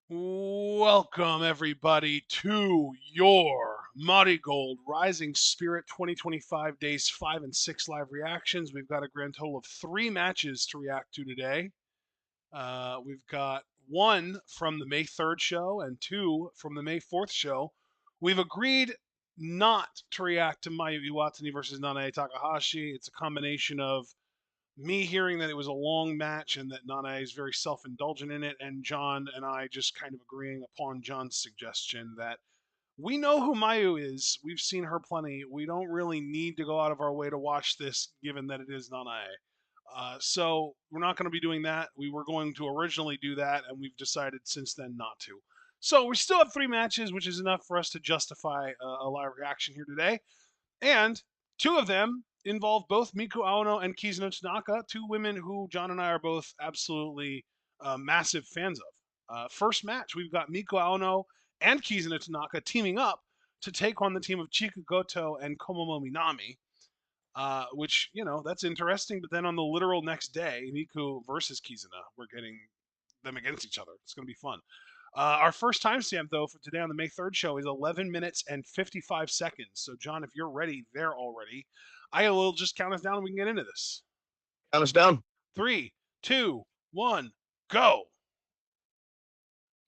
Welcome, everybody, to your MARIGOLD Rising Spirit 2025 Days 5 and 6 live reactions. We've got a grand total of 3 matches to react to today. We've got one from the May 3rd show and two from the May 4th show. We've agreed not to react to Mayu Iwatani versus Nanae Takahashi. It's a combination of me hearing that it was a long match and that Nana is very self-indulgent in it, and John and I just kind of agreeing upon John's suggestion that we know who Mayu is. We've seen her plenty. We don't really need to go out of our way to watch this, given that it is Nanae. So we're not going to be doing that. We were going to originally do that, and we've decided since then not to. So we still have 3 matches, which is enough for us to justify a live reaction here today. And 2 of them involve both Miku Aono and Kizuna Tanaka, 2 women who John and I are both absolutely massive fans of. First match, we've got Miku Aono and Kizuna Tanaka teaming up to take on the team of Chika Goto and Komomo Minami, which, that's interesting. But then on the literal next day, Miku versus Kizuna, we're getting them against each other. It's going to be fun. Our first timestamp, though, for today on the May 3rd show is 11 minutes and 55 seconds. So, John, if you're ready there already, I will just count us down and we can get into this. Count us down. 3, 2, 1, go.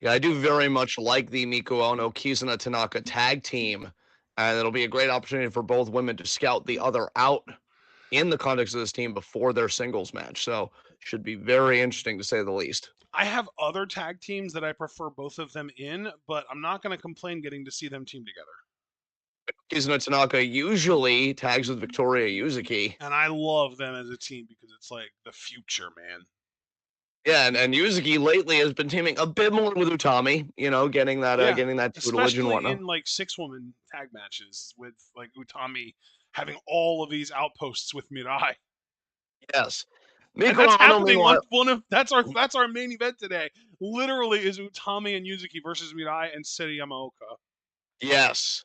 Yeah, I do very much like the Miku Ono Kizuna Tanaka tag team, and it'll be a great opportunity for both women to scout the other out in the context of this team before their singles match. So, should be very interesting to say the least. I have other tag teams that I prefer both of them in, but I'm not going to complain getting to see them team together. Kizuna Tanaka usually tags with Victoria Yuzuki. And I love them as a team because it's like the future, man. Yeah, and Yuzuki lately has been teaming a bit more with Utami, getting that tutelage and especially whatnot. in like 6-woman tag matches with like Utami having all of these outposts with Mirai. Yes. And Miku that's Ono, happening on meanwhile, one of that's our main event today. Literally is Utami and Yuzuki versus Mirai and Seri Yamaoka. yes.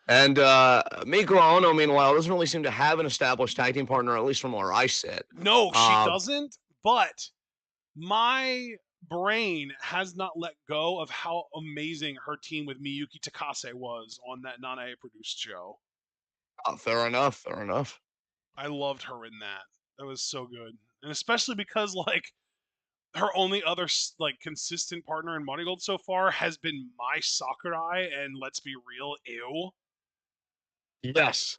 And Miku Ono, meanwhile, doesn't really seem to have an established tag team partner, at least from where I sit. No, she doesn't, but my brain has not let go of how amazing her team with Miyuki Takase was on that Nanae produced show. Fair enough. Fair enough. I loved her in that. That was so good. And especially because like her only other like consistent partner in MARIGOLD so far has been Mai Sakurai, and let's be real, ew. Yes.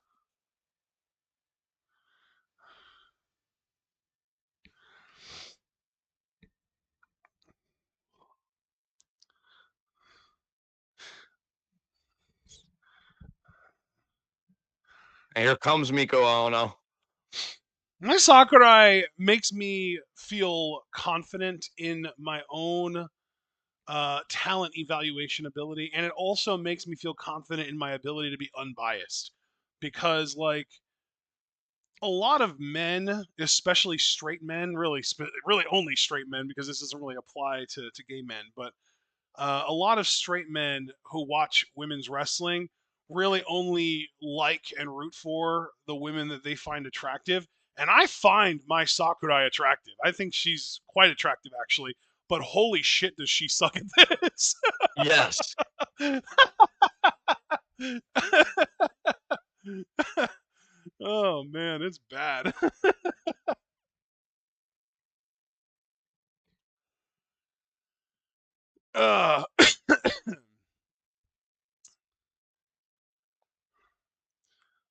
And here comes Miku Ono. Mai Sakurai makes me feel confident in my own talent evaluation ability, and it also makes me feel confident in my ability to be unbiased. Because, like, a lot of men, especially straight men, really only straight men, because this doesn't really apply to gay men, but a lot of straight men who watch women's wrestling really only like and root for the women that they find attractive. And I find Mai Sakurai attractive. I think she's quite attractive, actually. But holy shit, does she suck at this? Yes. Oh man, it's bad. uh,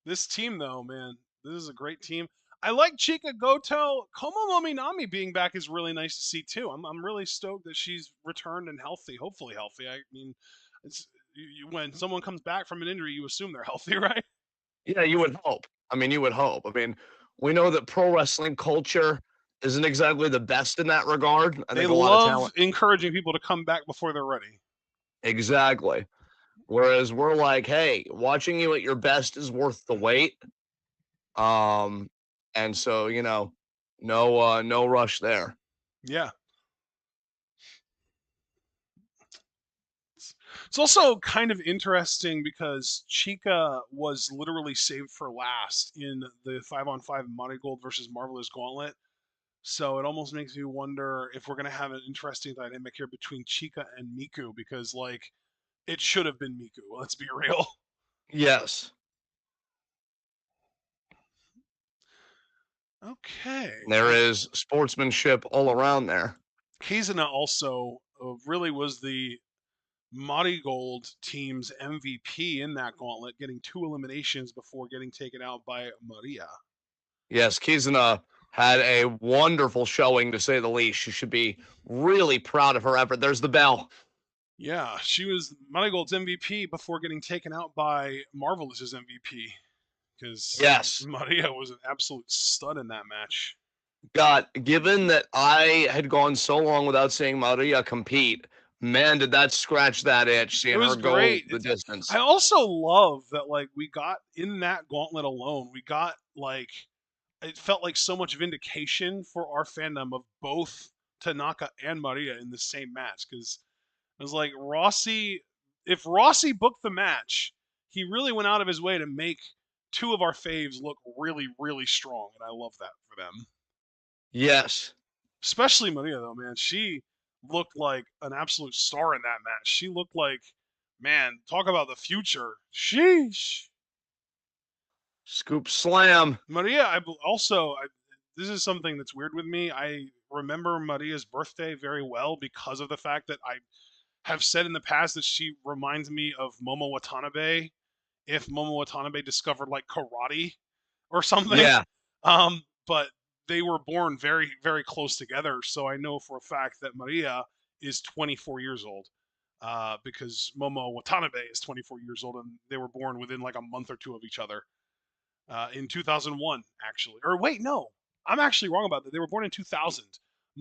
this team, though, man, this is a great team. I like Chika Goto. Komomo Minami being back is really nice to see too. I'm really stoked that she's returned and healthy. Hopefully healthy. I mean, it's when someone comes back from an injury, you assume they're healthy, right? Yeah, you would hope. I mean, you would hope. I mean, we know that pro wrestling culture isn't exactly the best in that regard. I They think a lot of love talent. encouraging people to come back before they're ready. Exactly. Whereas we're like, hey, watching you at your best is worth the wait. Um, and so, no rush there. Yeah. It's also kind of interesting because Chica was literally saved for last in the 5-on-5 Monty Gold versus Marvelous Gauntlet. So it almost makes me wonder if we're gonna have an interesting dynamic here between Chica and Miku, because like it should have been Miku. Let's be real. Yes. Okay. There is sportsmanship all around there. Kizuna also really was the Marigold team's MVP in that gauntlet, getting 2 eliminations before getting taken out by Maria. Yes, Kizuna had a wonderful showing, to say the least. She should be really proud of her effort. There's the bell. Yeah, she was Marigold's MVP before getting taken out by Marvelous's MVP, because Yes. Maria was an absolute stud in that match. God, given that I had gone so long without seeing Maria compete, man, did that scratch that itch, It seeing was her go great. the I distance. also love that like we got in that gauntlet alone, we got like it felt like so much vindication for our fandom of both Tanaka and Maria in the same match, because it was like Rossi. If Rossi booked the match, he really went out of his way to make two of our faves look really, really strong, and I love that for them. Yes. Especially Maria, though, man. She looked like an absolute star in that match. She looked like, man, talk about the future. Sheesh. Scoop slam. Maria, this is something that's weird with me. I remember Maria's birthday very well because of the fact that I have said in the past that she reminds me of Momo Watanabe if Momo Watanabe discovered like karate or something. Yeah. But they were born very, very close together. So I know for a fact that Maria is 24 years old because Momo Watanabe is 24 years old and they were born within like a month or two of each other in 2001, actually. Or wait, no, I'm actually wrong about that. They were born in 2000.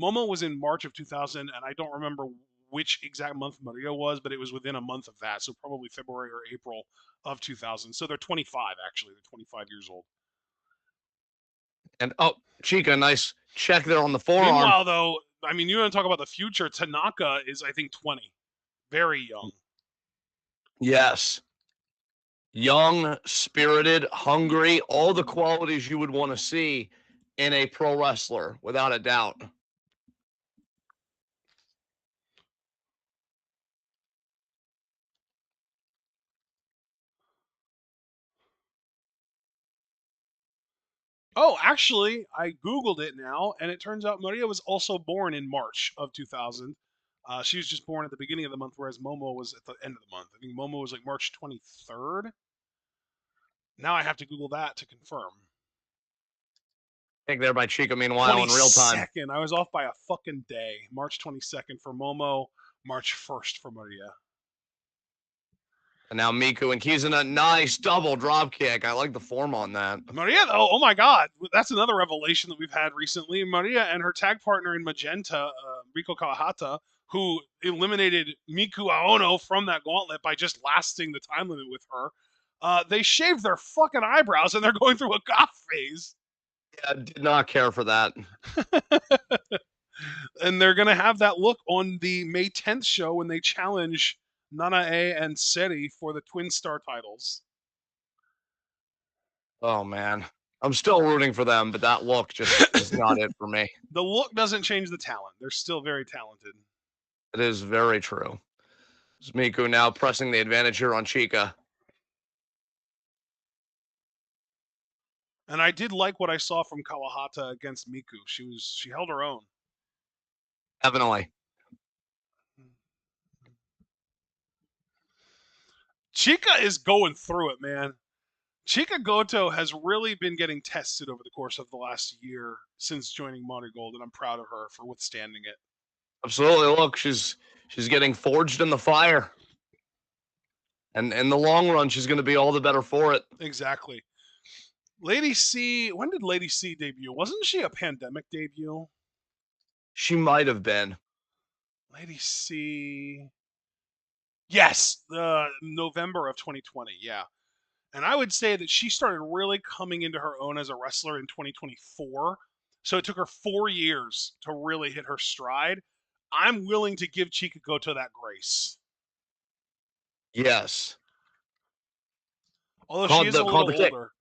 Momo was in March of 2000, and I don't remember which exact month Maria was, but it was within a month of that, so probably February or April of 2000. So they're 25, actually. They're 25 years old. And oh, Chica, nice check there on the forearm. Meanwhile, though, I mean, you want to talk about the future. Tanaka is, I think, 20. Very young. Yes. Young, spirited, hungry, all the qualities you would want to see in a pro wrestler, without a doubt. Oh, actually, I Googled it now, and it turns out Maria was also born in March of 2000. She was just born at the beginning of the month, whereas Momo was at the end of the month. I think Momo was like March 23rd. Now I have to Google that to confirm. Take there by Chica, meanwhile, in real time. 22nd. I was off by a fucking day. March 22nd for Momo, March 1st for Maria. And now Miku and Kizuna, nice double drop kick. I like the form on that. Maria, though, oh my god, that's another revelation that we've had recently. Maria and her tag partner in Magenta, Riko Kawahata, who eliminated Miku Aono from that gauntlet by just lasting the time limit with her. They shaved their fucking eyebrows and they're going through a goth phase. Yeah, did not care for that. And they're going to have that look on the May 10th show when they challenge Nanae and Seri for the Twin Star titles. Oh man, I'm still rooting for them, but that look just is not it for me. The look doesn't change the talent. They're still very talented. It is very true. It's Miku now pressing the advantage here on Chica. And I did like what I saw from Kawahata against Miku. She held her own. Definitely. Chica is going through it, man. Chica Goto has really been getting tested over the course of the last year since joining Marigold, and I'm proud of her for withstanding it. Absolutely. Look, she's getting forged in the fire. And in the long run, she's going to be all the better for it. Exactly. Lady C, when did Lady C debut? Wasn't she a pandemic debut? She might have been. Lady C. Yes, the November of 2020. Yeah. And I would say that she started really coming into her own as a wrestler in 2024. So it took her 4 years to really hit her stride. I'm willing to give Chica Goto that grace. Yes. Although she is a little older.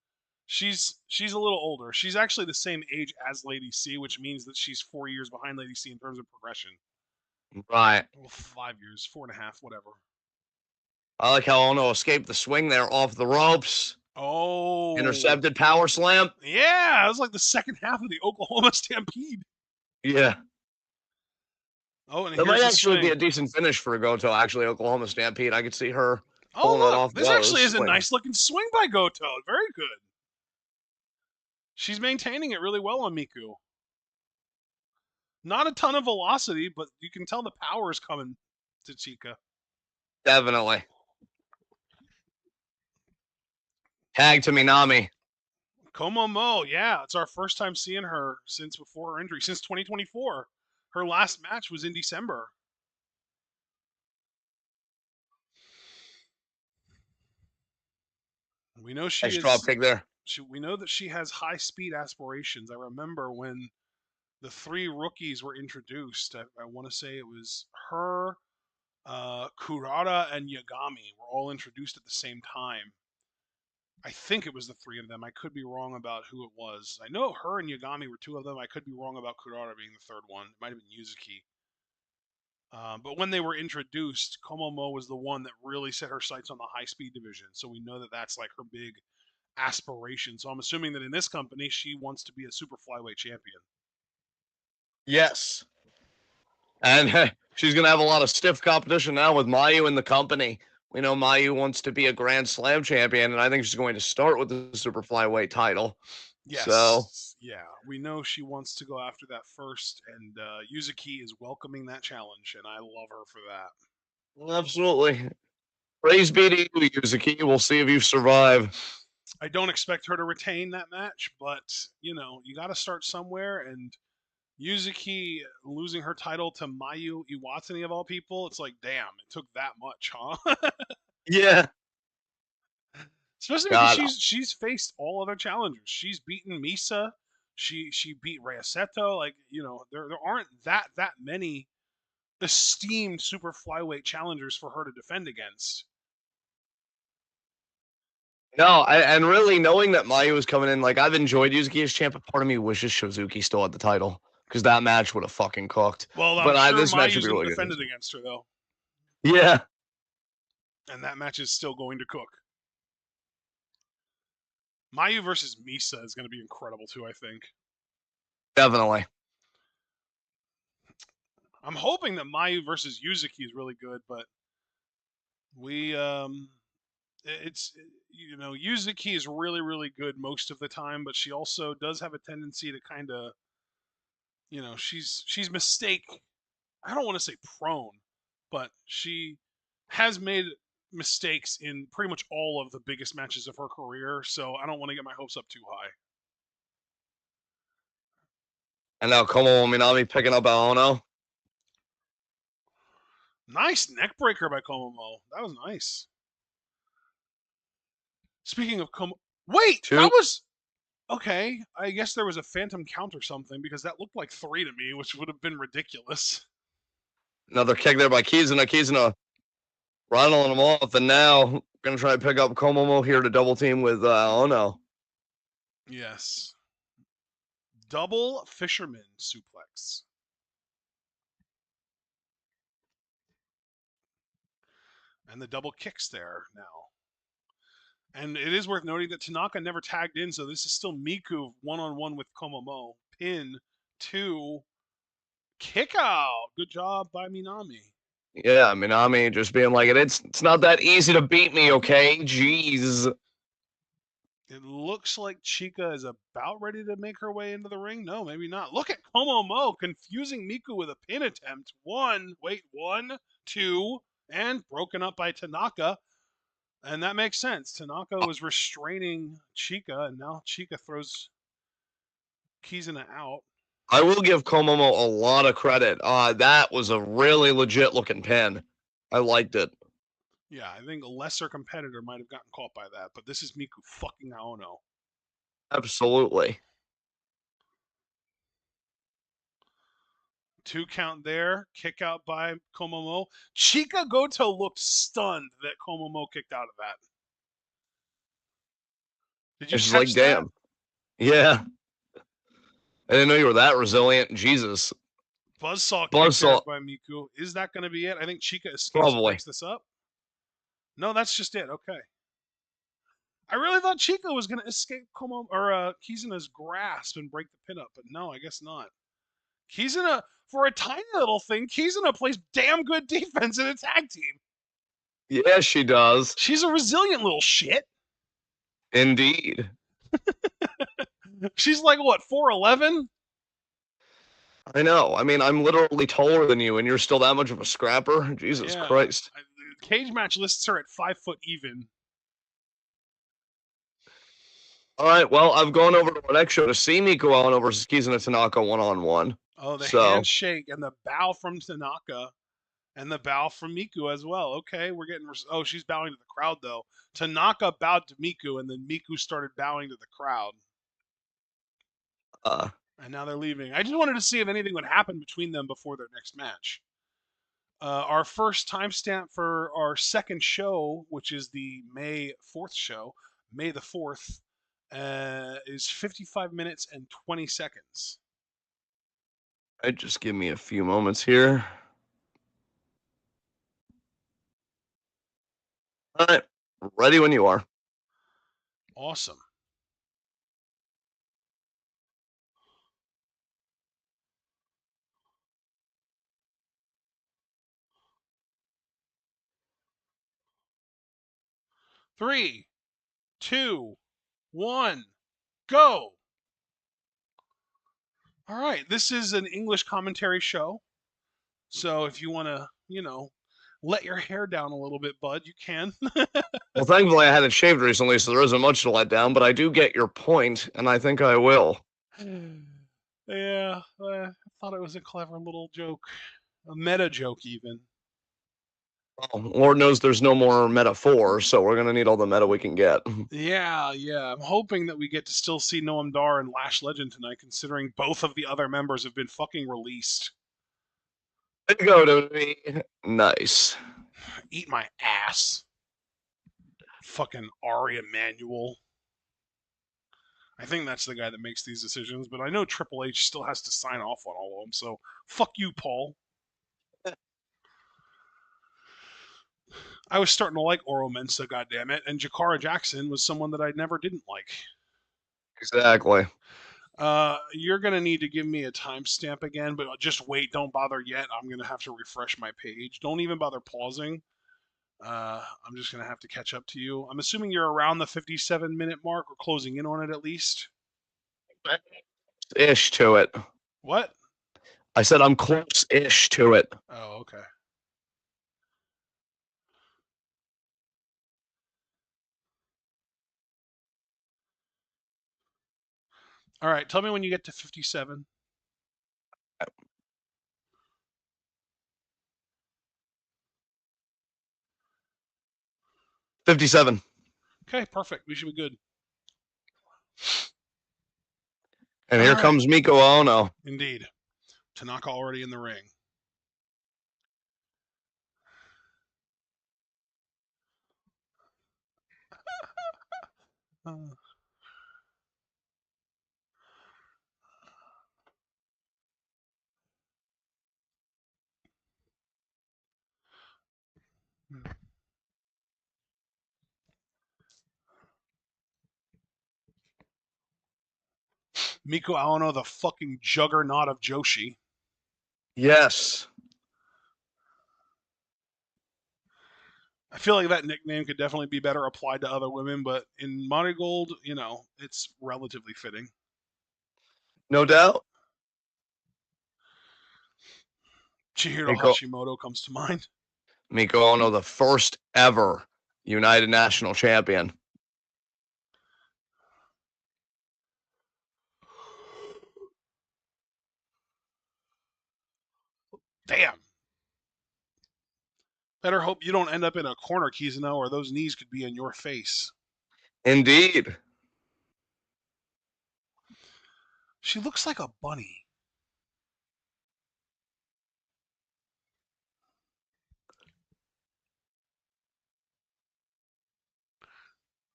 She's a little older. She's actually the same age as Lady C, which means that she's 4 years behind Lady C in terms of progression. Right. Well, 5 years, 4.5, whatever. I like how Ono escaped the swing there off the ropes. Oh, Intercepted power slam. yeah, it was like the second half of the Oklahoma Stampede. Yeah. Oh, and That here's might the actually be swing. a decent finish for Goto, actually, Oklahoma Stampede. I could see her pulling Oh, that look, off this well. This actually is a swing. nice looking swing by Goto. Very good. She's maintaining it really well on Miku. Not a ton of velocity, but you can tell the power is coming to Chica. Definitely. Tag to Minami. Komomo, yeah, it's our first time seeing her since before her injury, since 2024. Her last match was in December. We know she Nice drop is. kick there. We know that she has high speed aspirations. I remember when the three rookies were introduced. I want to say it was her, Kurata, and Yagami were all introduced at the same time. I think it was the three of them. I could be wrong about who it was. I know her and Yagami were two of them. I could be wrong about Kurata being the third one. It might have been Yuzuki. But when they were introduced, Komomo was the one that really set her sights on the high speed division. So we know that that's like her big aspiration. So I'm assuming that in this company, she wants to be a super flyweight champion. Yes. And she's going to have a lot of stiff competition now with Mayu in the company. We know Mayu wants to be a Grand Slam champion, and I think she's going to start with the super flyweight title. So, Yes, yeah, we know she wants to go after that first, and Yuzuki is welcoming that challenge, and I love her for that. absolutely. Praise be to you, Yuzuki. We'll see if you survive. I don't expect her to retain that match, but you got to start somewhere, and Yuzuki losing her title to Mayu Iwatani of all people, it's like, damn, it took that much, huh? Yeah. Especially because God, she's faced all other challengers. She's beaten Misa. She beat Rheaseto. Like there aren't that many esteemed super flyweight challengers for her to defend against. no, and really knowing that Mayu was coming in, like I've enjoyed Yuzuki as champ, but part of me wishes Shizuki still had the title because that match would have fucking cooked. Well, I'm But sure this match would Mayu's be going to really defend good. it against her though, Yeah, and that match is still going to cook. Mayu versus Misa is going to be incredible too. I think. definitely. I'm hoping that Mayu versus Yuzuki is really good, but we it's Yuzuki is really good most of the time, but she also does have a tendency to kind of she's mistake. I don't want to say prone, but she has made mistakes in pretty much all of the biggest matches of her career. So I don't want to get my hopes up too high. And now Komo Minami picking up Aono. Nice neck breaker by Komomo. That was nice. Speaking of wait, that Two. was okay. I guess there was a phantom count or something because that looked like three to me, which would have been ridiculous. Another kick there by Kizuna. Kizuna rattling him off, and now going to try to pick up Komomo here to double team with Ono. Yes. Double fisherman suplex. And the double kicks there now. And it is worth noting that Tanaka never tagged in, so this is still Miku one-on-one with Komomo. Pin 2, kick out. Good job by Minami. Yeah, Minami just being like, it's not that easy to beat me, okay? Jeez. It looks like Chica is about ready to make her way into the ring. No, maybe not. Look at Komomo confusing Miku with a pin attempt. One, two, and broken up by Tanaka. And that makes sense. Tanaka was restraining Chica, and now Chica throws Kizuna out. I will give Komomo a lot of credit. That was a really legit looking pin. I liked it. Yeah, I think a lesser competitor might have gotten caught by that, but this is Miku fucking Aono. Absolutely. 2 count there, kick out by Komomo. Chica Goto looked stunned that Komomo kicked out of that. Did you It's just like, catch that? damn. Yeah. I didn't know you were that resilient. Jesus. Buzzsaw kicked Buzzsaw, out by Miku. Is that going to be it? I think Chica escapes and probably. breaks this up. No, that's just it. Okay. I really thought Chica was going to escape Kizuna's grasp and break the pin up, but no, I guess not. Kizuna, for a tiny little thing, Kizuna plays damn good defense in a tag team. Yeah, she does. She's a resilient little shit. Indeed. She's like, what, 4'11"? I know. I mean, I'm literally taller than you, and you're still that much of a scrapper? Jesus Yeah. Christ. Cage match lists her at 5 foot even. All right, well, I've gone over to our next show to see Miko Ono versus Kizuna Tanaka one-on-one. Oh, the So, handshake and the bow from Tanaka and the bow from Miku as well. Okay, we're getting. Oh, she's bowing to the crowd though. Tanaka bowed to Miku, and then Miku started bowing to the crowd. uh, And now they're leaving. I just wanted to see if anything would happen between them before their next match. Our first timestamp for our second show, which is the May 4th show, May the 4th, is 55 minutes and 20 seconds. just give me a few moments here. All right, ready when you are. Awesome. Three, two, one, go. All right, this is an English commentary show. So if you want to, let your hair down a little bit, bud, you can. Well, thankfully, I hadn't shaved recently, so there isn't much to let down, but I do get your point, and I think I will. Yeah, I thought it was a clever little joke, a meta joke, even. Well, Lord knows there's no more metaphor, so we're going to need all the meta we can get. Yeah. I'm hoping that we get to still see Noam Dar and Lash Legend tonight, considering both of the other members have been fucking released. Go to me. Nice. Eat my ass. Fucking Ari Emanuel. I think that's the guy that makes these decisions, but I know Triple H still has to sign off on all of them, so fuck you, Paul. I was starting to like Oro Mensa, goddammit, and Jakara Jackson was someone that I never didn't like. Exactly. You're gonna need to give me a timestamp again, but just wait. Don't bother yet. I'm gonna have to refresh my page. Don't even bother pausing. I'm just gonna have to catch up to you. I'm assuming you're around the 57-minute mark or closing in on it at least. Ish to it. What? I said I'm close-ish to it. Oh, okay. All right. Tell me when you get to 57. 57. Okay, perfect. We should be good. And All here right. comes Miko Ono. Indeed. Tanaka already in the ring. Uh, Miko Aono, the fucking juggernaut of Joshi. Yes. I feel like that nickname could definitely be better applied to other women, but in Marigold, it's relatively fitting. No doubt. Chihiro Miko, Hashimoto comes to mind. Miko Ono, the first ever United National Champion. Damn. Better hope you don't end up in a corner, Kizuna, or those knees could be in your face. Indeed. She looks like a bunny.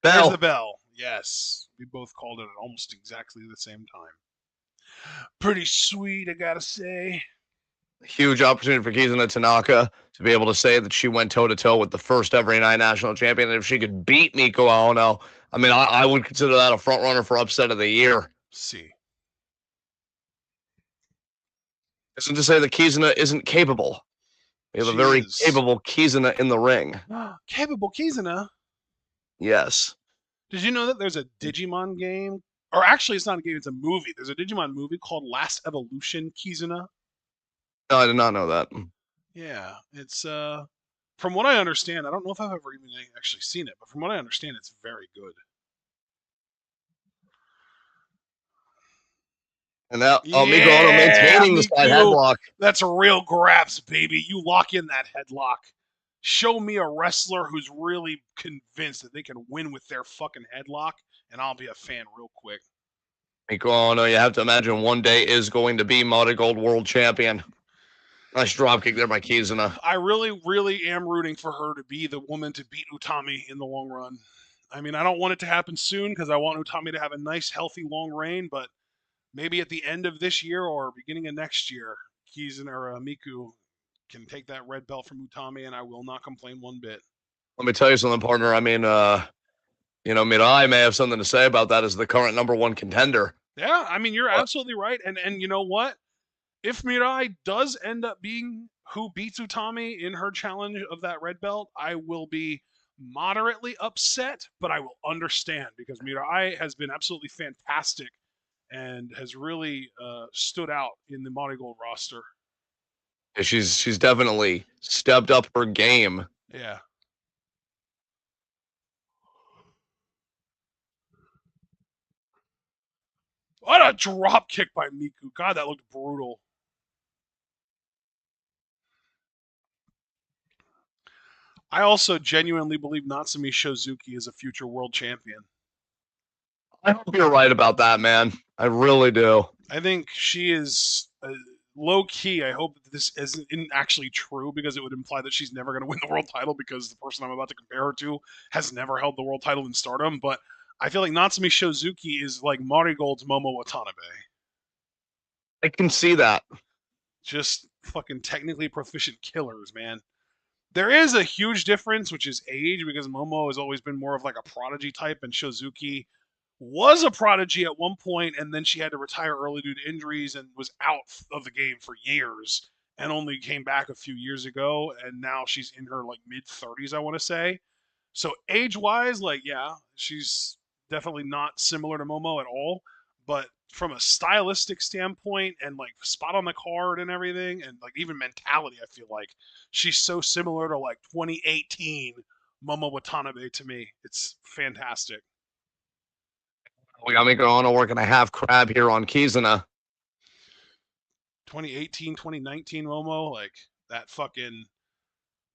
There's the Bell. bell. Yes. We both called it at almost exactly the same time. Pretty sweet, I gotta say. Huge opportunity for Kizuna Tanaka to be able to say that she went toe-to-toe with the first ever A9 national champion. And if she could beat Miko Aono, I mean, I would consider that a front runner for upset of the year. See. Isn't to say that Kizuna isn't capable. We have a She very is. capable Kizuna in the ring. Capable Kizuna. Yes. Did you know that there's a Digimon game? Or actually, it's not a game, it's a movie. There's a Digimon movie called Last Evolution Kizuna. No, I did not know that. Yeah, it's from what I understand, I don't know if I've ever even actually seen it, but from what I understand, it's very good. And now, Miko Aono Yeah, maintaining the side Miku. headlock. That's a real grabs, baby. You lock in that headlock. Show me a wrestler who's really convinced that they can win with their fucking headlock, and I'll be a fan real quick. Miko Aono, you have to imagine one day is going to be MARIGOLD world champion. Nice dropkick there by Kizuna. I really, really am rooting for her to be the woman to beat Utami in the long run. I mean, I don't want it to happen soon because I want Utami to have a nice, healthy, long reign, but maybe at the end of this year or beginning of next year, Kizuna or Miku can take that red belt from Utami, and I will not complain one bit. Let me tell you something, partner. I mean, Mirai may have something to say about that as the current #1 contender. Yeah, I mean, you're But absolutely right. And you know what? If Mirai does end up being who beats Utami in her challenge of that red belt, I will be moderately upset, but I will understand because Mirai has been absolutely fantastic and has really stood out in the MARIGOLD roster. she's definitely stepped up her game. Yeah. What a drop kick by Miku. God, that looked brutal. I also genuinely believe Natsumi Shozuki is a future world champion. I hope you're right about that, man. I really do. I think she is low key. I hope that this isn't actually true because it would imply that she's never going to win the world title because the person I'm about to compare her to has never held the world title in Stardom. But I feel like Natsumi Shozuki is like Marigold's Momo Watanabe. I can see that. Just fucking technically proficient killers, man. There is a huge difference, which is age, because Momo has always been more of like a prodigy type, and Shozuki was a prodigy at one point, and then she had to retire early due to injuries and was out of the game for years, and only came back a few years ago, and now she's in her like mid 30s, I want to say. So age wise, like yeah, she's definitely not similar to Momo at all, but from a stylistic standpoint and like spot on the card and everything, and like even mentality, I feel like she's so similar to like 2018 Momo Watanabe to me. It's fantastic. We got Miko Aono working a half crab here on Kizuna. 2018, 2019 Momo, like that fucking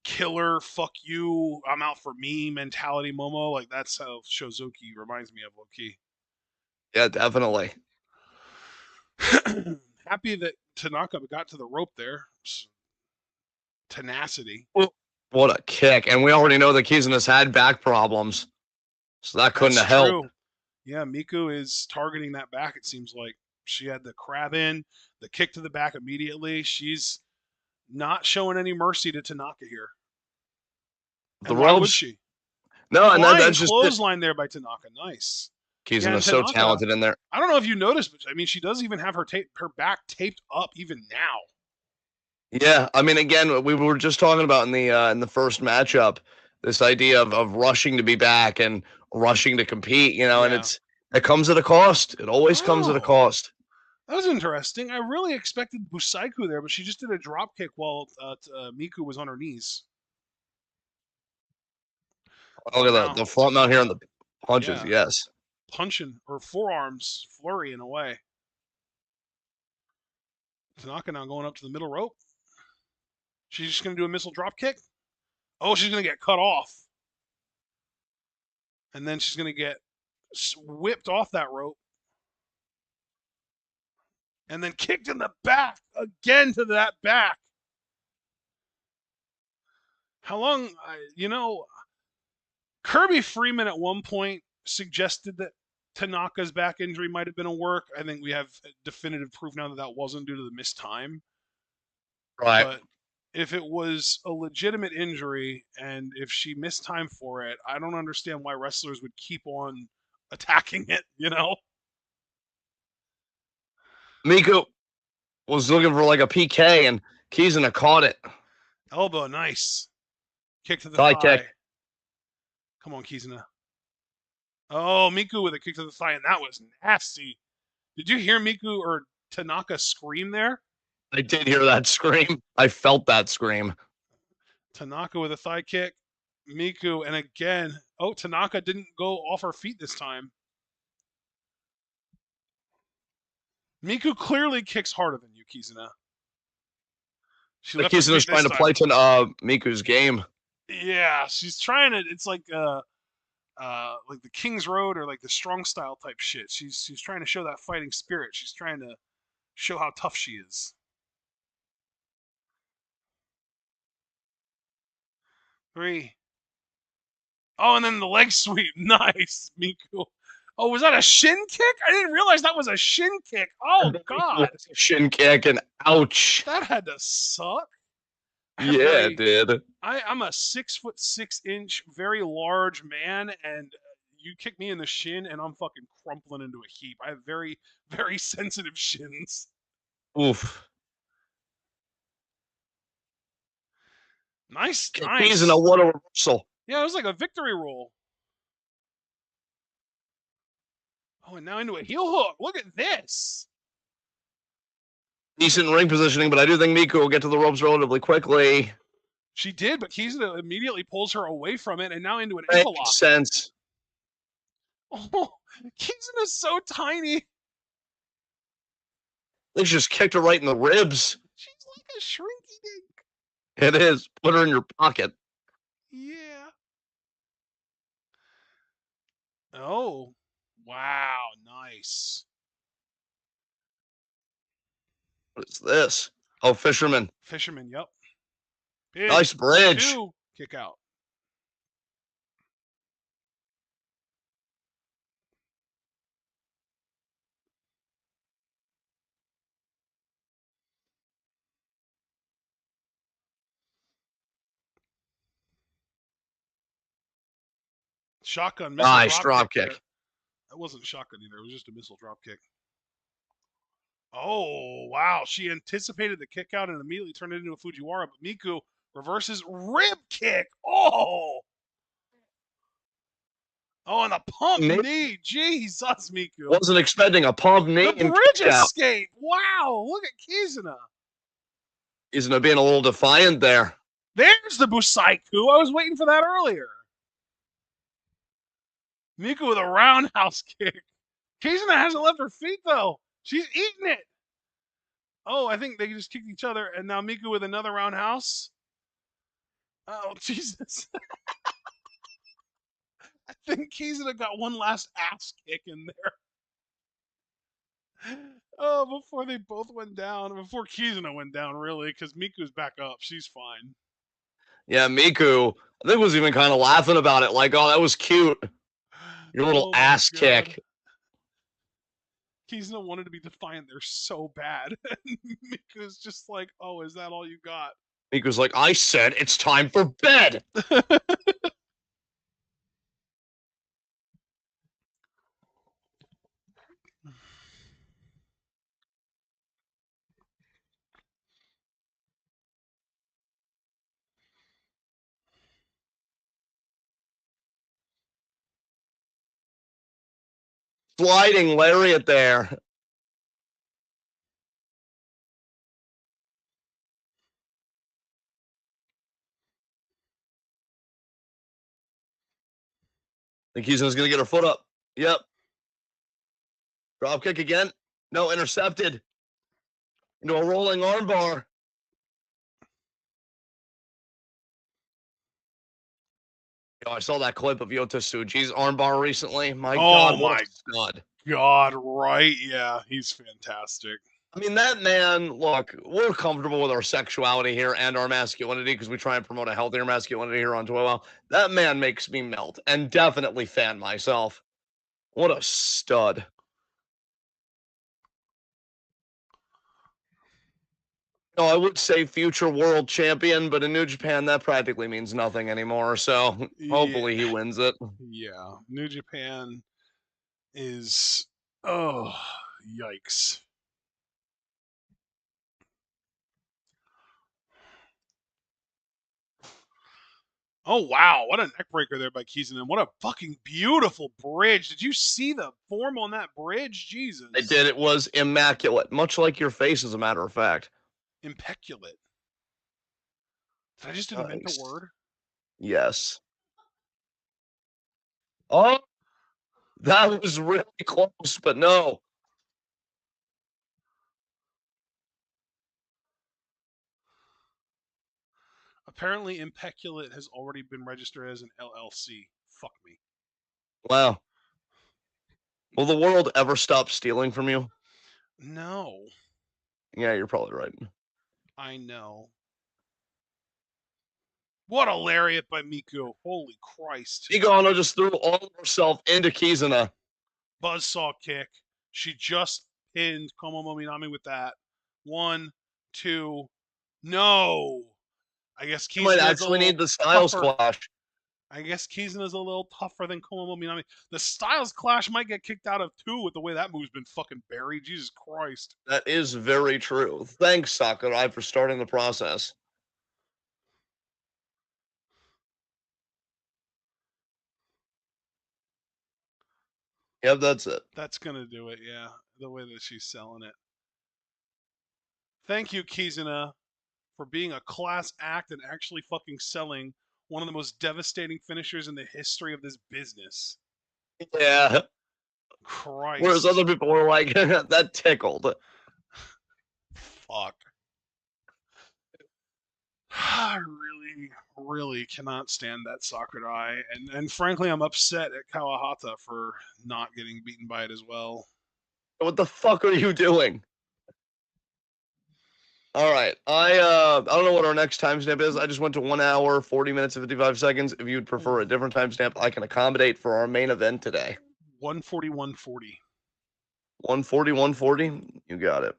killer, fuck you, I'm out for me mentality Momo. Like that's how Shozuki reminds me of low key. Yeah, definitely. Happy that Tanaka got to the rope there. Tenacity. What a kick. And we already know that Kizuna's had back problems. So that couldn't That's have helped. true. Yeah, Miku is targeting that back, it seems like. She had the crab in, the kick to the back immediately. She's not showing any mercy to Tanaka here. The And why would ropes. she? No, and Flying that's just it. clothesline there by Tanaka. Nice. Yeah, and Kizuna's so Tanaka, talented in there. I don't know if you noticed, but I mean, she does even have her back taped up even now. Yeah, I mean, again, we were just talking about in the first matchup, this idea of rushing to be back and rushing to compete, and Yeah. it comes at a cost. It always comes at a Oh, cost. that was interesting. I really expected Busaiku there, but she just did a drop kick while Miku was on her knees. Oh, But look at now the front mount here on the punches. yeah, Yes. punching her forearms flurry in a way. Tanaka now going up to the middle rope. She's just going to do a missile drop kick. Oh, she's going to get cut off. And then she's going to get whipped off that rope. And then kicked in the back again to that back. How long, Kirby Freeman at one point suggested that Tanaka's back injury might have been a work. I think we have definitive proof now that that wasn't due to the missed time. Right. But if it was a legitimate injury and if she missed time for it, I don't understand why wrestlers would keep on attacking it, you know? Miku was looking for like a PK, and Kizuna caught it. Elbow, nice. Kick to the Thigh thigh. kick. Come on, Kizuna. Oh, Miku with a kick to the thigh, and that was nasty. Did you hear Miku or Tanaka scream there? I did hear that scream. I felt that scream. Tanaka with a thigh kick. Miku, and again, oh, Tanaka didn't go off her feet this time. Miku clearly kicks harder than you, Kizuna. She left her Kizuna's feet trying this to play time. to Miku's game. Yeah, she's trying to. It's like the King's Road or like the strong style type shit. She's trying to show that fighting spirit. She's trying to show how tough she is. 3. Oh, and then the leg sweep. Nice, Miku. Oh, was that a shin kick? I didn't realize that was a shin kick. Oh God, Shin kick and ouch. that had to suck. Yeah, it did. I'm a 6'6" very large man, and you kick me in the shin, and I'm fucking crumpling into a heap. I have very, very sensitive shins. Oof. Nice. Kizuna, what a reversal. Yeah, it was like a victory roll. Oh, and now into a heel hook. Look at this. Decent ring positioning, but I do think Miku will get to the ropes relatively quickly. She did, but Kizuna immediately pulls her away from it and now into an ankle lock. Makes sense. Oh, Kizuna's so tiny. They just kicked her right in the ribs. She's like a shrinky dink. It is. Put her in your pocket. Yeah. Oh, wow. Nice. What is this? Oh, Fisherman. Fisherman, yep. Pin, Nice bridge. 2, kick out. Shotgun, missile Nice drop kick. kick. That wasn't shotgun either. It was just a missile drop kick. Oh, wow. She anticipated the kick out and immediately turned it into a Fujiwara, but Miku reverses rib kick. Oh! Oh, and the pump knee. Jesus, Miku. Wasn't expecting a pump knee. The bridge escape. Wow. Look at Kizuna. Kizuna being a little defiant there. There's the Busaiku. I was waiting for that earlier. Miku with a roundhouse kick. Kizuna hasn't left her feet, though. She's eating it. Oh, I think they just kicked each other, and now Miku with another roundhouse. Oh, Jesus. I think Kizuna got one last ass kick in there. Oh, before they both went down. Before Kizuna went down, really, because Miku's back up. She's fine. Yeah, Miku, I think was even kind of laughing about it. Like, oh, that was cute. Your little ass kick. Kizuna wanted to be defiant there so bad. Miku's just like, oh, is that all you got? Miku's like, I said it's time for bed. Sliding lariat there. I think Kizuna's going to get her foot up. Yep. Drop kick again. No, intercepted. Into a rolling armbar. Oh, I saw that clip of Yota Tsuji's armbar recently. My God, what a stud. God, right? Yeah, he's fantastic. I mean, that man, look, we're comfortable with our sexuality here and our masculinity because we try and promote a healthier masculinity here on Twilio. That man makes me melt and definitely fan myself. What a stud. No, I would say future world champion, but in New Japan, that practically means nothing anymore. So Yeah, hopefully he wins it. yeah. New Japan is, oh, yikes. Oh wow, what a neckbreaker there by Kizuna. What a fucking beautiful bridge. Did you see the form on that bridge? I Jesus. did. It was immaculate, much like your face, as a matter of fact. Impeculate. Did I just invent a Nice. word? Yes. Oh, that was really close, but no. Apparently, impeculate has already been registered as an LLC. Fuck me. Wow. Will the world ever stop stealing from you? No, Yeah, you're probably right. I know. What a lariat by Miku. Holy Christ. Igano just threw all of herself into Kizuna. Buzzsaw kick. She just pinned Komomo Minami with that. 1, 2. No. I guess You might Kizuna's a actually little need the Styles tougher. Clash. I guess Kizuna's a little tougher than Komomo Minami. The Styles Clash might get kicked out of too with the way that move's been fucking buried. Jesus Christ. That is very true. Thanks, Sakurai, for starting the process. Yep, that's it. That's gonna do it, yeah. The way that she's selling it. Thank you, Kizuna, for being a class act and actually fucking selling one of the most devastating finishers in the history of this business. Yeah. Whereas Christ. other people were like, that tickled. Fuck. I really, really cannot stand that Sakurai, and frankly, I'm upset at Kawahata for not getting beaten by it as well. What the fuck are you doing? All right. I don't know what our next timestamp is. I just went to 1 hour, 40 minutes, and 55 seconds. If you'd prefer a different timestamp, I can accommodate for our main event today. 140, 140. 140, 140. You got it.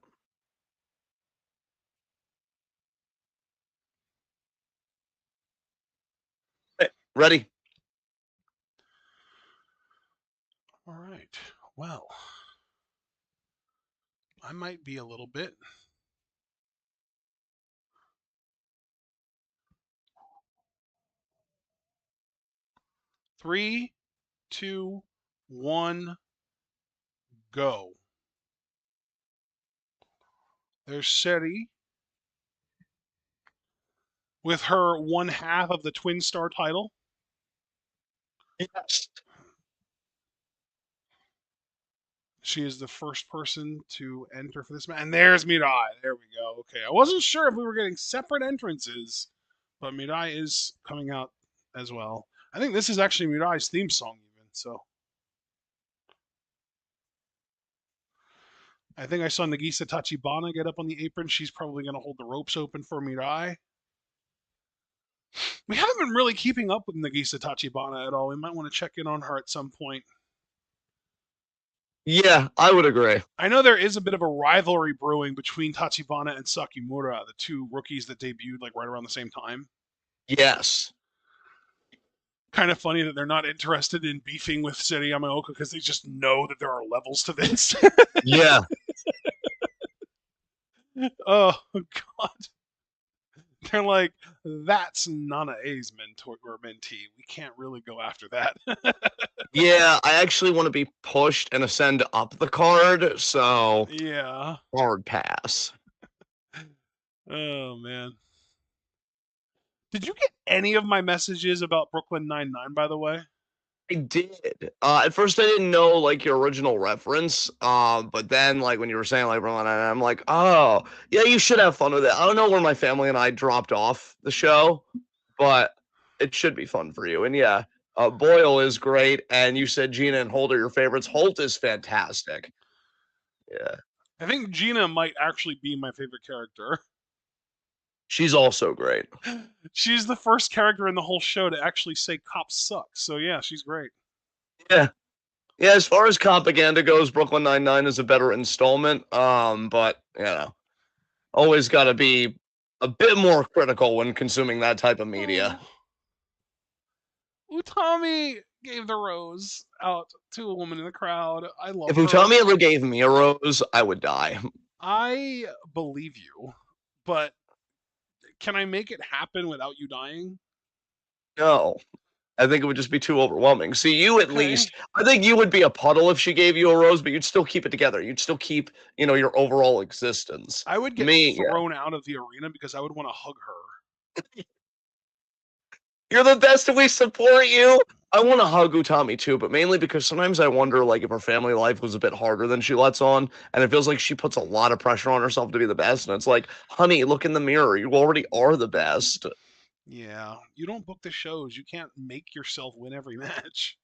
Hey, ready? All right. Well, I might be a little bit. Three, two, one, go. There's Seri with her one half of the Twin Star title. Yes. She is the first person to enter for this match. And there's Mirai. There we go. Okay. I wasn't sure if we were getting separate entrances, but Mirai is coming out as well. I think this is actually Mirai's theme song, even. So I think I saw Nagisa Tachibana get up on the apron. She's probably going to hold the ropes open for Mirai. We haven't been really keeping up with Nagisa Tachibana at all. We might want to check in on her at some point. Yeah, I would agree. I know there is a bit of a rivalry brewing between Tachibana and Sakimura, the two rookies that debuted like right around the same time. Yes. Kind of funny that they're not interested in beefing with City Yamaoka because they just know that there are levels to this. Yeah. Oh God. They're like, that's Nana A's mentor or mentee. We can't really go after that. Yeah, I actually want to be pushed and ascend up the card, so Yeah. hard pass. Oh man. Did you get any of my messages about Brooklyn Nine-Nine, by the way? I did. At first, I didn't know like your original reference. But then like when you were saying like Berlin, I'm like, oh yeah, you should have fun with it. I don't know where my family and I dropped off the show, but it should be fun for you. And yeah, Boyle is great, and you said Gina and Holt are your favorites. Holt is fantastic. Yeah, I think Gina might actually be my favorite character. she's also great. She's the first character in the whole show to actually say cops suck. So yeah, she's great. Yeah, Yeah, as far as propaganda goes, Brooklyn Nine-Nine is a better installment. But always got to be a bit more critical when consuming that type of media. Oh, Utami gave the rose out to a woman in the crowd. I love If her. Utami ever gave me a rose, I would die. I believe you, but can I make it happen without you dying? No, I think it would just be too overwhelming. See, you at Okay. least, I think you would be a puddle if she gave you a rose, but you'd still keep it together. You'd still keep, your overall existence. I would get Me, yeah. thrown out of the arena because I would want to hug her. You're the best and we support you. I want to hug Utami too, but mainly because sometimes I wonder like if her family life was a bit harder than she lets on, and it feels like she puts a lot of pressure on herself to be the best. And it's like, honey, look in the mirror. You already are the best. Yeah, you don't book the shows. You can't make yourself win every match.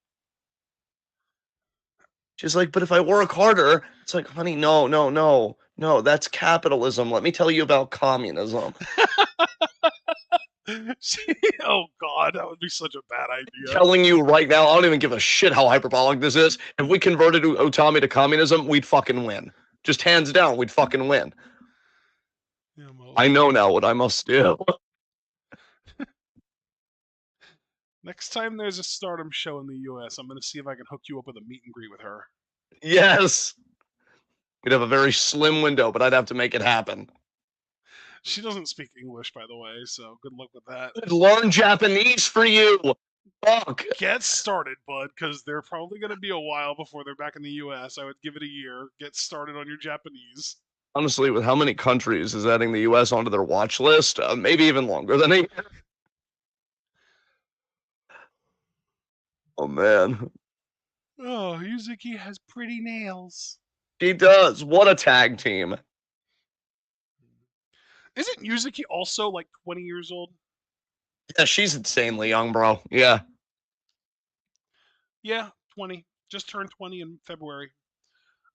She's like, but if I work harder, it's like, honey, no, no, no, no, that's capitalism. Let me tell you about communism. Oh God, that would be such a bad idea. Telling you right now, I don't even give a shit how hyperbolic this is. If we converted Utami to communism, we'd fucking win. Just hands down, we'd fucking win. Yeah, I know now what I must do. next time there's a Stardom show in the U.S., I'm gonna see if I can hook you up with a meet and greet with her. Yes. We'd have a very slim window, but I'd have to make it happen. She doesn't speak English, by the way, so good luck with that. I'd learn Japanese for you. Fuck. Get started, bud, because they're probably gonna be a while before they're back in the U.S. I would give it a year. Get started on your Japanese. Honestly, with how many countries is adding the U.S. onto their watch list, maybe even longer than a year. Oh man, Oh, Yuzuki has pretty nails. she does. What a tag team. Isn't Yuzuki also like 20 years old? Yeah, she's insanely young, bro. Yeah. Yeah, 20. Just turned 20 in February.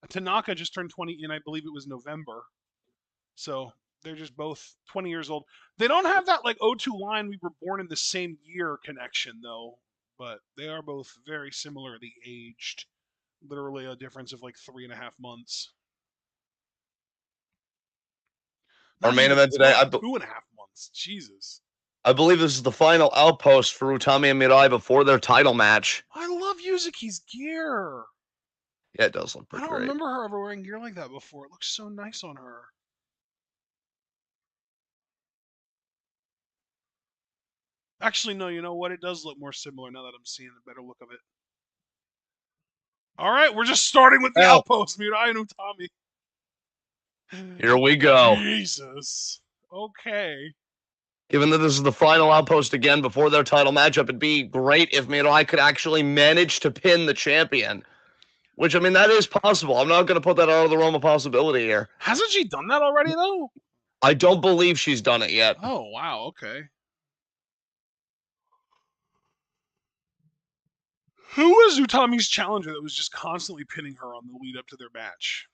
Tanaka just turned 20 in, I believe it was November. So they're just both 20 years old. They don't have that like O2 line, we were born in the same year connection, though. But they are both very similarly aged. Literally a difference of like 3.5 months. Our Not main even. event It's today, more like 2.5 months. Jesus. I believe this is the final outpost for Utami and Mirai before their title match. I love Yuzuki's gear. Yeah, it does look I pretty don't great. remember her ever wearing gear like that before. It looks so nice on her. Actually, no, you know what? It does look more similar now that I'm seeing the better look of it. All right, we're just starting with the Well, outpost, Mirai and Utami. here we go. Jesus. Okay. Given that this is the final outpost again before their title matchup, it'd be great if Mirai could actually manage to pin the champion. Which, I mean, that is possible. I'm not going to put that out of the realm of possibility here. Hasn't she done that already, though? I don't believe she's done it yet. Oh, wow. Okay. Who was Utami's challenger that was just constantly pinning her on the lead up to their match?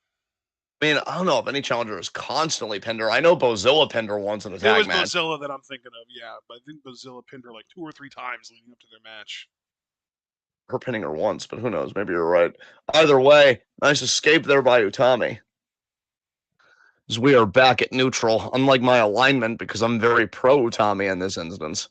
I mean, I don't know if any challenger has constantly pinned her. I know Bozilla pinned her once in a It tag was match. Bozilla that I'm thinking of, yeah. But I think Bozilla pinned her like 2 or 3 times leading up to their match. Her pinning her once, but who knows? Maybe you're right. Either way, nice escape there by Utami. As we are back at neutral, unlike my alignment, because I'm very pro Utami in this instance.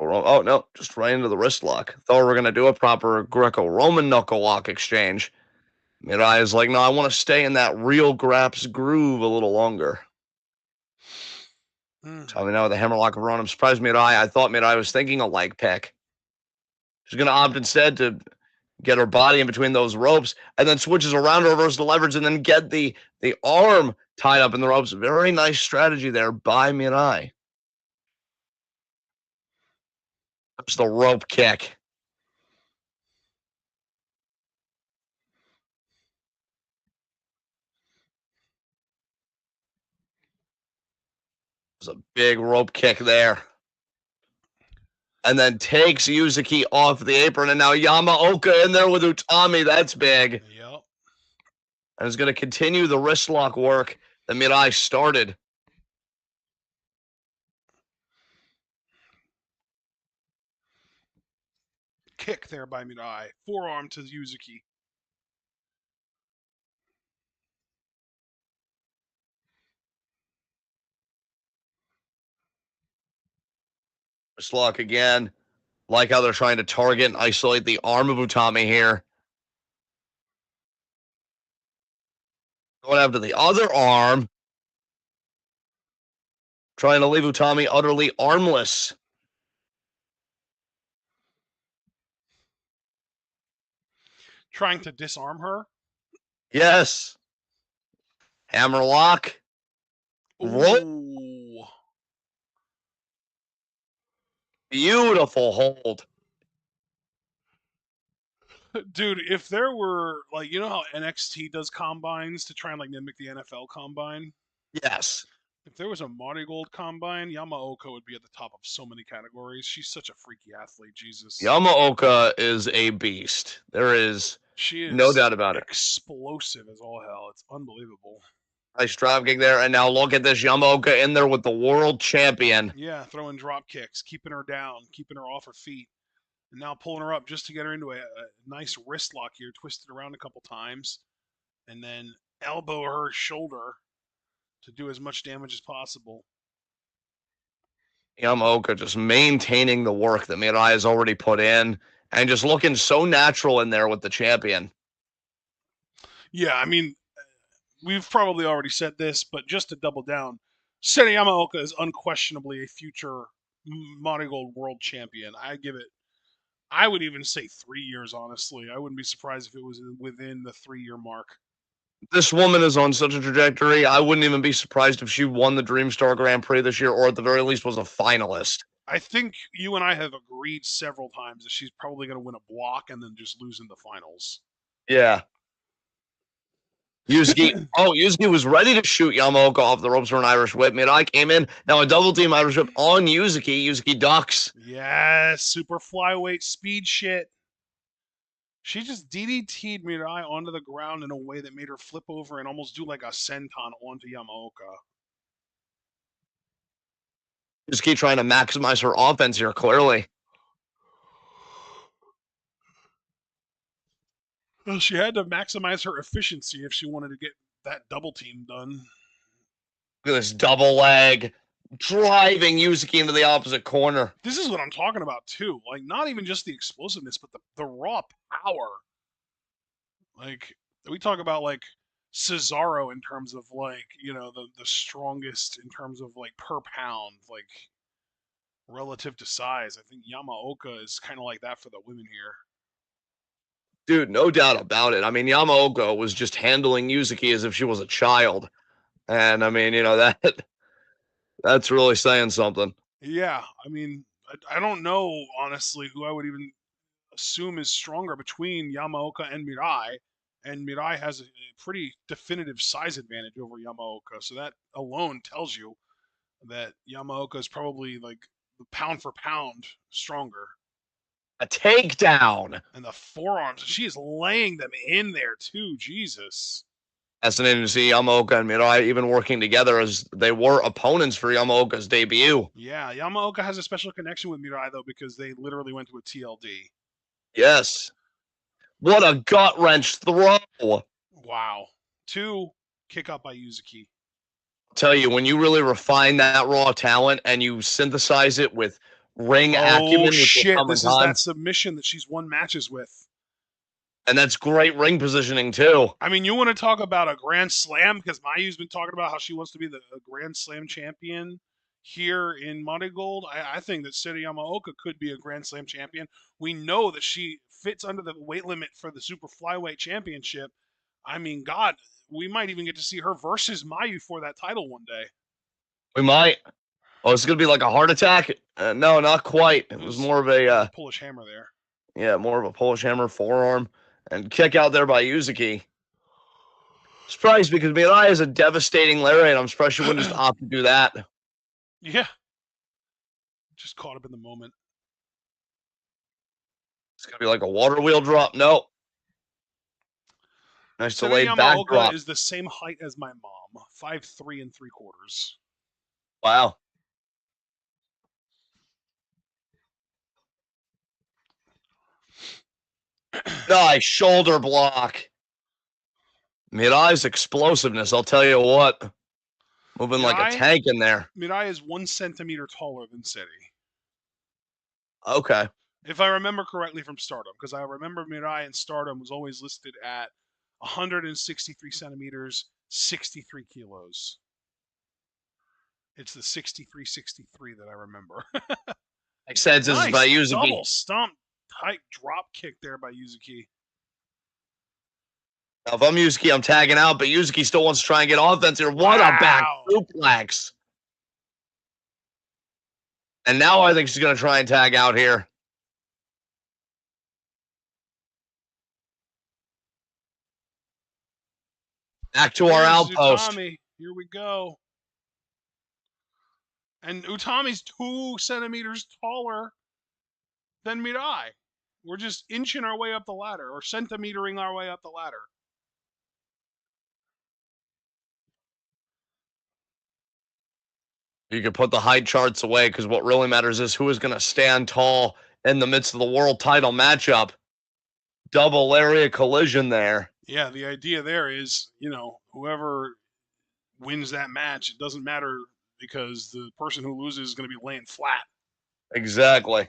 Oh, no, just right into the wrist lock. Thought we were going to do a proper Greco-Roman knuckle lock exchange. Mirai is like, no, I want to stay in that real Graps groove a little longer. Tell me now with the hammerlock of Ron. I'm surprised Mirai. I thought Mirai was thinking a leg pick. She's going to opt instead to get her body in between those ropes and then switches around to reverse the leverage and then get the arm tied up in the ropes. Very nice strategy there by Mirai. There's the rope kick. There's a big rope kick there. And then takes Yuzuki off the apron. And now Yamaoka in there with Utami. That's big. Yep. And is going to continue the wrist lock work The Mirai started. Kick there by Mirai. Forearm to Yuzuki. Wrist again. Like how they're trying to target and isolate the arm of Utami here. Going after the other arm. Trying to leave Utami utterly armless. Trying to disarm her. Yes. Hammerlock. Roll. Ooh. Beautiful hold. Dude, if there were, like, you know how NXT does combines to try and, like, mimic the NFL combine? Yes. If there was a MARIGOLD combine, Yamaoka would be at the top of so many categories. She's such a freaky athlete, Jesus. Yamaoka is a beast. There is She no is doubt about it. explosive as all hell. It's unbelievable. Nice drop kick there. And now look at this Yamaoka in there with the world champion. Yeah, throwing drop kicks, keeping her down, keeping her off her feet. And now pulling her up just to get her into a nice wrist lock here, twisted around a couple times. And then elbow her shoulder to do as much damage as possible. Yamaoka just maintaining the work that Mirai has already put in and just looking so natural in there with the champion. Yeah, I mean, we've probably already said this, but just to double down, Sena Yamaoka is unquestionably a future Marigold World Champion. I would even say 3 years, honestly. I wouldn't be surprised if it was within the 3-year mark. This woman is on such a trajectory. I wouldn't even be surprised if she won the Dreamstar Grand Prix this year, or at the very least was a finalist. I think you and I have agreed several times that she's probably going to win a block and then just lose in the finals. Yeah. Yuzuki was ready to shoot Yamaoka off the ropes for an Irish whip. Mirai came in. Now a double team Irish whip on Yuzuki. Yuzuki ducks. Yes, super flyweight speed shit. She just DDT'd Mirai onto the ground in a way that made her flip over and almost do like a senton onto Yamaoka. Yuzuki trying to maximize her offense here, clearly. Well, she had to maximize her efficiency if she wanted to get that double team done. Look at this double leg, driving Yuzuki into the opposite corner. This is what I'm talking about too. Like, not even just the explosiveness, but the raw power. Like, we talk about like Cesaro in terms of like, you know, the strongest in terms of like per pound, like relative to size. I think Yamaoka is kind of like that for the women here. Dude, no doubt about it. I mean, Yamaoka was just handling Yuzuki as if she was a child. And I mean, that's really saying something. Yeah, I mean, I don't know honestly who I would even assume is stronger between Yamaoka and Mirai, and Mirai has a pretty definitive size advantage over Yamaoka. So that alone tells you that Yamaoka is probably like the pound for pound stronger. A takedown. And the forearms, she is laying them in there too. Jesus. Fascinating to see Yamaoka and Mirai even working together as they were opponents for Yamaoka's debut. Yeah, Yamaoka has a special connection with Mirai though because they literally went to a TLD. Yes. What a gut wrench throw. Wow. 2, kick out by Yuzuki. I'll tell you, when you really refine that raw talent and you synthesize it with ring acumen, which will come in This is time, that submission that she's won matches with. and that's great ring positioning too. I mean, you want to talk about a Grand Slam because Mayu's been talking about how she wants to be the Grand Slam champion here in Marigold. I think that Seri Yamaoka could be a Grand Slam champion. We know that she fits under the weight limit for the Super Flyweight Championship. I mean, God, we might even get to see her versus Mayu for that title one day. We might. Oh, it's going to be like a heart attack? No, not quite. It was more of a Polish hammer there. Yeah, more of a Polish hammer forearm and kick out there by Yuzuki. Surprised because Mirai is a devastating lariat. I'm surprised she wouldn't just opt to do that. Yeah. Just caught up in the moment. It's going to be like a water wheel drop. No. Nice delayed back drop. Is the same height as my mom. 5'3" and 3/4. Wow. Nice shoulder block. Mirai's explosiveness, I'll tell you what. Moving like a tank in there. Mirai is 1 centimeter taller than City. Okay. If I remember correctly from Stardom, because I remember Mirai in Stardom was always listed at 163 centimeters, 63 kilos. It's the 63-63 that I remember. Makes sense. This is by Nice Yuzuki. double stomp tight drop kick there by Yuzuki. Now, if I'm Yuzuki, I'm tagging out, but Yuzuki still wants to try and get offense here. What a back suplex. And now I think she's going to try and tag out here. Back to our outpost. Utami. Here we go. And Utami's 2 centimeters taller than Mirai. We're just inching our way up the ladder, or centimetering our way up the ladder. You can put the height charts away, because what really matters is who is going to stand tall in the midst of the world title matchup. Double lariat collision there. Yeah, the idea there is, whoever wins that match, it doesn't matter because the person who loses is going to be laying flat. Exactly.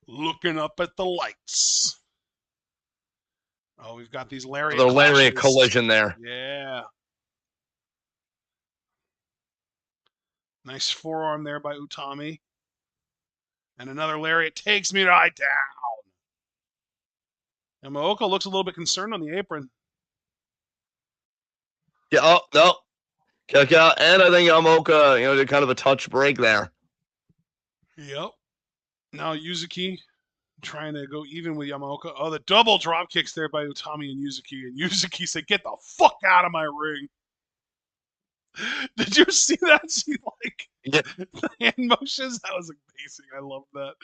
Looking up at the lights. Oh, we've got these lariat the lariat collision there. Yeah. Nice forearm there by Utami. And another lariat takes Mirai down. Yamaoka looks a little bit concerned on the apron. Yeah, oh, no. Kick out. And I think Yamaoka, did kind of a touch break there. Yep. Now Yuzuki trying to go even with Yamaoka. Oh, the double drop kicks there by Utami and Yuzuki. And Yuzuki said, "Get the fuck out of my ring." Did you see that? She the hand motions. That was amazing. I love that.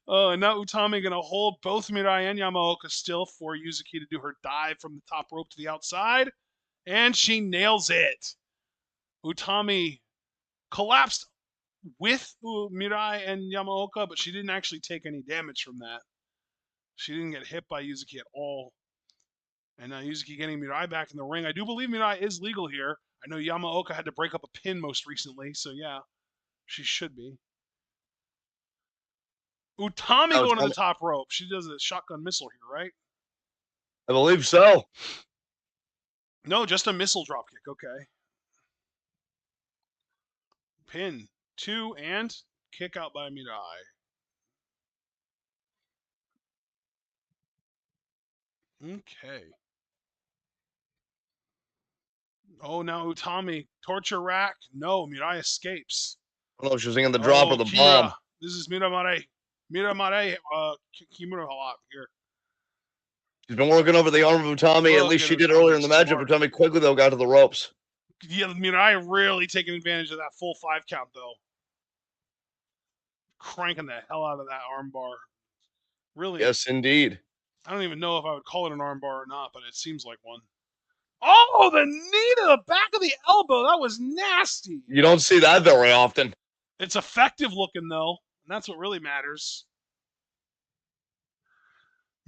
Oh, and now Utami gonna hold both Mirai and Yamaoka still for Yuzuki to do her dive from the top rope to the outside, and she nails it. Utami collapsed with Mirai and Yamaoka, but she didn't actually take any damage from that. She didn't get hit by Yuzuki at all. And now Yuzuki getting Mirai back in the ring. I do believe Mirai is legal here. I know Yamaoka had to break up a pin most recently, so yeah, she should be. Utami going to the top rope. She does a shotgun missile here, right? I believe so. No, just a missile dropkick. Okay. Pin 2 and kick out by Mirai. Okay. Oh, now Utami. Torture rack. No, Mirai escapes. I don't know if she was thinking the drop or the Kimura. bomb. This is Miramare. Miramare Kimura Halak here. She's been working over the arm of Utami. At least she did earlier in the matchup. Utami quickly, though, got to the ropes. Yeah, Mirai really taking advantage of that full 5 count, though. Cranking the hell out of that armbar. Really? Yes, indeed. I don't even know if I would call it an armbar or not, but it seems like one. Oh, the knee to the back of the elbow. That was nasty. You don't see that very often. It's effective looking, though, and that's what really matters.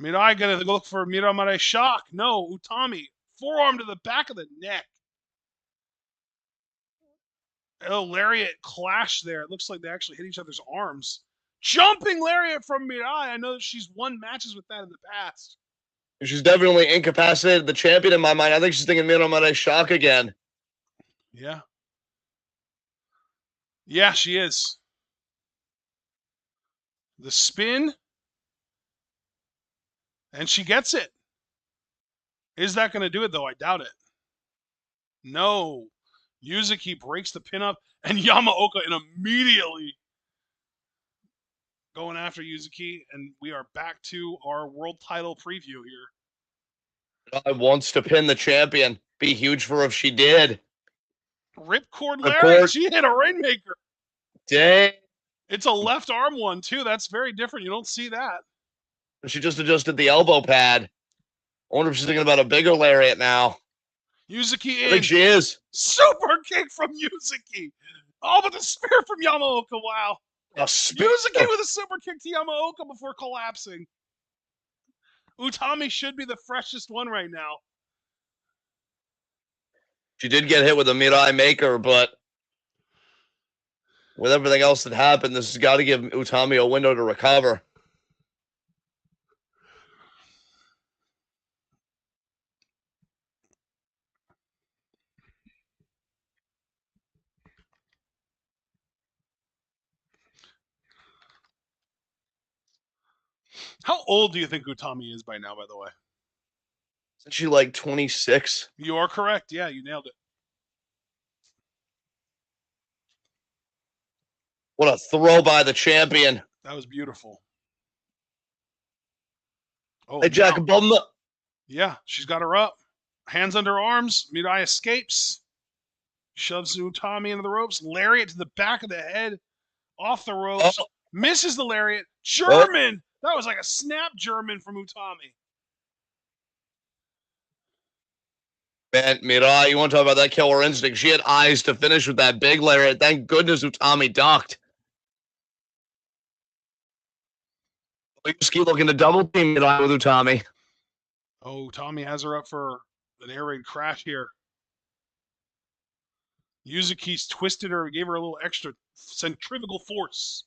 Mirai gonna look for Miramare shock. No, Utami. Forearm to the back of the neck. Oh, lariat clash there. It looks like they actually hit each other's arms. Jumping lariat from Mirai. I know that she's won matches with that in the past. She's definitely incapacitated the champion in my mind. I think she's thinking Miramare shock again. Yeah. Yeah, she is. The spin. And she gets it. Is that going to do it, though? I doubt it. No. Yuzuki breaks the pin up, and Yamaoka immediately going after Yuzuki, and we are back to our world title preview here. I wants to pin the champion. Be huge for her if she did. Ripcord lariat. She hit a rainmaker. Dang. It's a left arm one, too. That's very different. You don't see that. She just adjusted the elbow pad. I wonder if she's thinking about a bigger lariat now. Yuzuki in. I think she is. Super kick from Yuzuki. Oh, but the spear from Yamaoka. Wow. A spear. Yuzuki with a super kick to Yamaoka before collapsing. Utami should be the freshest one right now. She did get hit with a Mirai Maker, but with everything else that happened, this has got to give Utami a window to recover. How old do you think Utami is by now, by the way? Isn't she like 26? You are correct. Yeah, you nailed it. What a throw by the champion. That was beautiful. Oh, Hey, Jack now, Bum. yeah, she's got her up. Hands under arms. Mirai escapes. Shoves Utami into the ropes. Lariat to the back of the head. Off the ropes. Oh. Misses the lariat. German! That was like a snap German from Utami. Man, Mirai, you want to talk about that killer instinct? She had eyes to finish with that big lariat. Thank goodness Utami ducked. We just keep looking to double team Mirai with Utami. Oh, Utami has her up for an air raid crash here. Yuzuki's twisted her, gave her a little extra centrifugal force.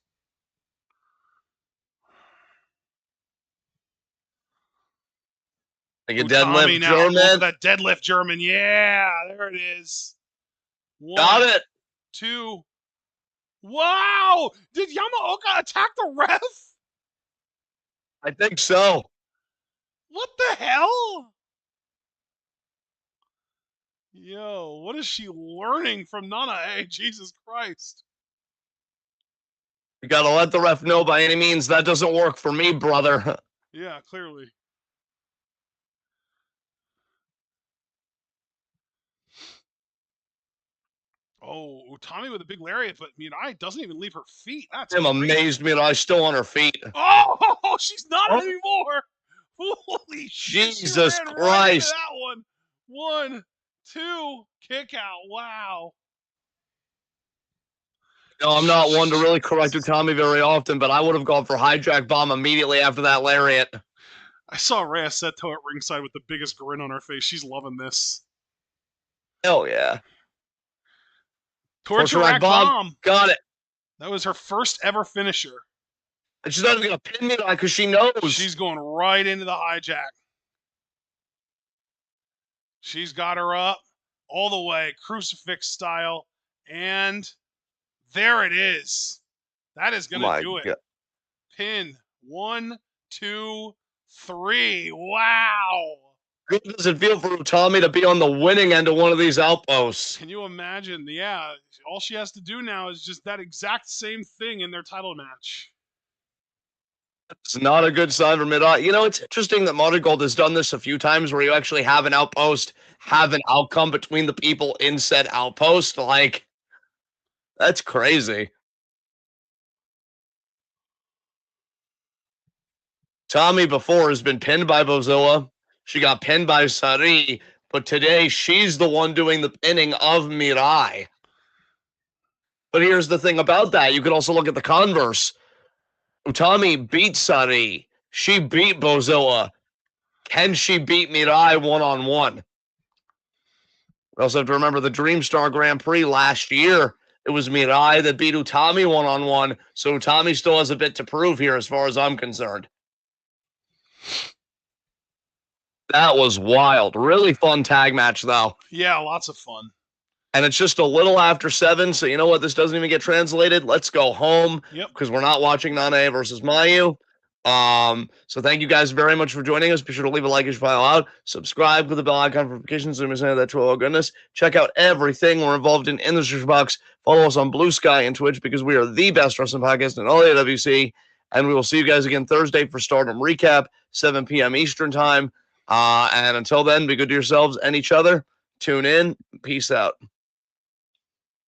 Like a deadlift now German. that deadlift German. Yeah, there it is. One, Got it. Two. Wow! Did Yamaoka attack the ref? I think so. What the hell? Yo, what is she learning from Nanae? Jesus Christ. You gotta let the ref know by any means that doesn't work for me, brother. Yeah, clearly. Oh, Utami with a big lariat, but Mirai doesn't even leave her feet. That's I'm amazed Mirai's still on her feet. Oh, she's not anymore. Holy shit. Jesus she ran Christ. Right into that one. 1, 2, kick out. Wow. No, I'm not one to really correct Utami very often, but I would have gone for hijack bomb immediately after that lariat. I saw Rhea Seto at ringside with the biggest grin on her face. She's loving this. Hell yeah. Torture rack bomb. Got it. That was her first ever finisher. And she's not even going to pin me because she knows. She's going right into the hijack. She's got her up all the way, crucifix style. And there it is. That is going to do it. God. Pin. 1, 2, 3. Wow. Good does it feel for Utami to be on the winning end of one of these outposts? Can you imagine? Yeah, all she has to do now is just that exact same thing in their title match. It's not a good sign for Mirai. You know, it's interesting that MARIGOLD has done this a few times where you actually have an outpost, have an outcome between the people in said outpost. Like, that's crazy. Tommy before has been pinned by Bozilla. She got pinned by Sari, but today she's the one doing the pinning of Mirai. But here's the thing about that. You could also look at the converse. Utami beat Sari. She beat Bozilla. Can she beat Mirai one-on-one? We also have to remember the Dreamstar Grand Prix last year. It was Mirai that beat Utami one-on-one, so Utami still has a bit to prove here as far as I'm concerned. That was wild. Really fun tag match, though. Yeah, lots of fun. And it's just a little after 7, so you know what? This doesn't even get translated. Let's go home because we're not watching Nanae versus Mayu. So thank you guys very much for joining us. Be sure to leave a like as you file out. Subscribe with the bell icon for notifications so you miss any of that troll goodness. Check out everything we're involved in the description box. Follow us on Blue Sky and Twitch because we are the best wrestling podcast in all the AWC. And we will see you guys again Thursday for Stardom Recap, 7 p.m. Eastern Time. And until then, be good to yourselves and each other. Tune in. Peace out.